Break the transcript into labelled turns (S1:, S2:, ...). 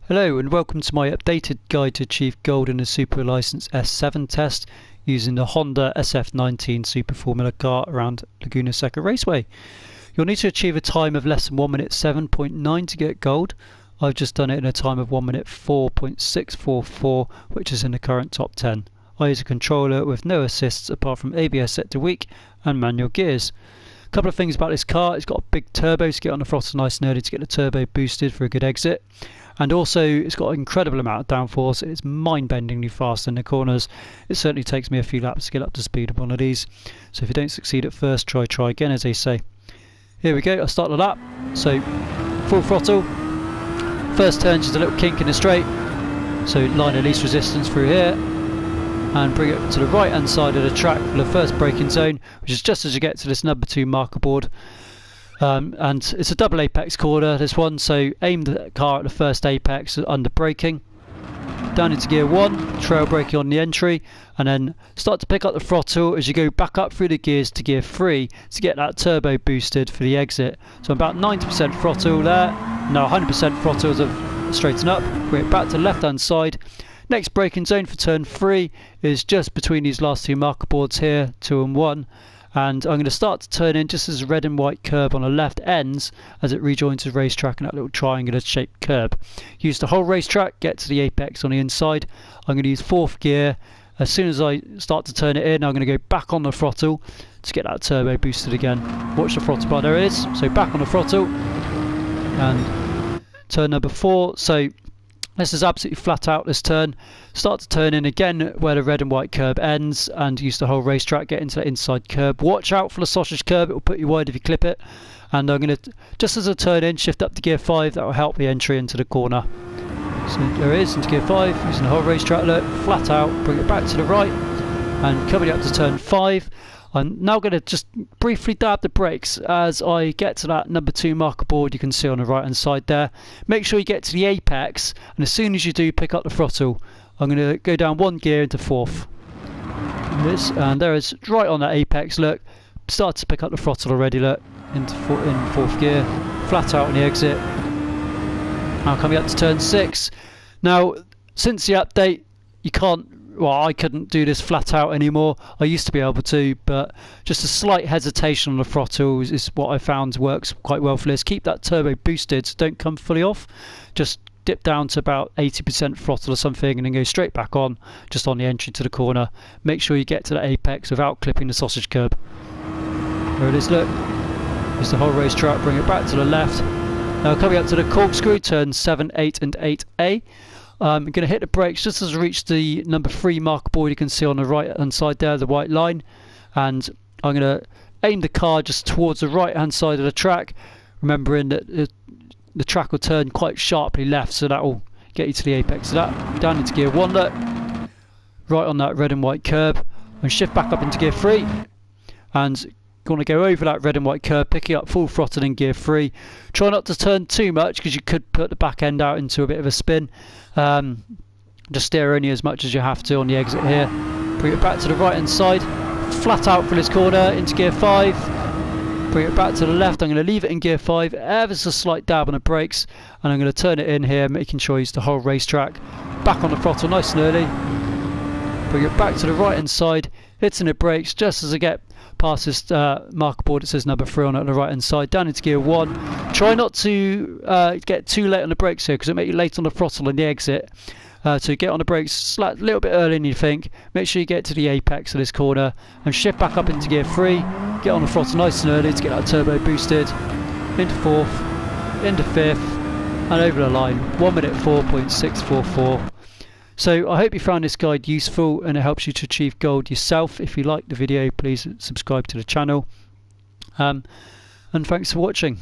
S1: Hello and welcome to my updated guide to achieve gold in a Super License S7 test using the Honda SF19 Super Formula car around Laguna Seca Raceway. You'll need to achieve a time of less than 1 minute 7.9 to get gold. I've just done it in a time of 1 minute 4.644, which is in the current top 10. I use a controller with no assists apart from ABS set to weak and manual gears. A couple of things about this car: it's got a big turbo to get on the throttle nice and early to get the turbo boosted for a good exit. And also it's got an incredible amount of downforce. It's mind-bendingly fast in the corners. It certainly takes me a few laps to get up to speed with one of these. So if you don't succeed at first, try again, as they say. Here we go, I'll start the lap. So full throttle. First turn, just a little kink in the straight. So line of least resistance through here. And bring it to the right hand side of the track for the first braking zone, which is just as you get to this number 2 marker board. And it's a double apex corner, this one, so aim the car at the first apex under braking, down into gear 1, trail braking on the entry, and then start to pick up the throttle as you go back up through the gears to gear 3 to get that turbo boosted for the exit. So about 90% throttle there, now 100% throttle as I straighten up, bring it back to the left hand side. Next braking zone for turn 3 is just between these last 2 marker boards here, 2 and 1. And I'm going to start to turn in just as a red and white curb on the left ends as it rejoins the racetrack in that little triangular shaped curb. Use the whole racetrack, get to the apex on the inside. I'm going to use 4th gear. As soon as I start to turn it in, I'm going to go back on the throttle to get that turbo boosted again. Watch the throttle bar, there it is. So back on the throttle and turn number 4. So this is absolutely flat out, this turn. Start to turn in again where the red and white curb ends and use the whole racetrack, get into the inside curb. Watch out for the sausage curb, it will put you wide if you clip it. And I'm going to, just as I turn in, shift up to gear 5, that will help the entry into the corner. So there it is, into gear 5, using the whole racetrack, look, flat out, bring it back to the right. And coming up to turn 5, I'm now going to just briefly dab the brakes as I get to that number 2 marker board you can see on the right hand side there. Make sure you get to the apex, and as soon as you do, pick up the throttle. I'm going to go down 1 gear into 4th. And there is, right on that apex, look, start to pick up the throttle already, look, in 4th gear, flat out on the exit. Now coming up to turn 6. Now, since the update, you can't, well, I couldn't do this flat out anymore. I used to be able to, but just a slight hesitation on the throttle is what I found works quite well for this. Keep that turbo boosted, so don't come fully off. Just dip down to about 80% throttle or something and then go straight back on, just on the entry to the corner. Make sure you get to the apex without clipping the sausage curb. There it is, look. There's the whole racetrack, bring it back to the left. Now coming up to the corkscrew, turn 7, 8 and 8A. I'm going to hit the brakes just as I reach the number 3 marker board you can see on the right hand side there, the white line. And I'm going to aim the car just towards the right hand side of the track, remembering that the track will turn quite sharply left, so that will get you to the apex of that. Down into gear 1, look, right on that red and white curb, and shift back up into gear 3. And going to go over that red and white curb, picking up full throttle in gear 3. Try not to turn too much because you could put the back end out into a bit of a spin. Just steer only as much as you have to on the exit here. Bring it back to the right hand side, flat out for this corner into gear 5. Bring it back to the left. I'm going to leave it in gear 5, ever so slight dab on the brakes, and I'm going to turn it in here, making sure I use the whole racetrack. Back on the throttle nice and early. Bring it back to the right hand side, hitting the brakes just as I get past this marker board. It says number 3 on it on the right hand side, down into gear 1. Try not to get too late on the brakes here because it'll make you late on the throttle on the exit. So get on the brakes a little bit earlier than you think. Make sure you get to the apex of this corner and shift back up into gear 3. Get on the throttle nice and early to get that turbo boosted. Into 4th, into 5th, and over the line. 1 minute 4.644. So I hope you found this guide useful and it helps you to achieve gold yourself. If you liked the video, please subscribe to the channel. And thanks for watching.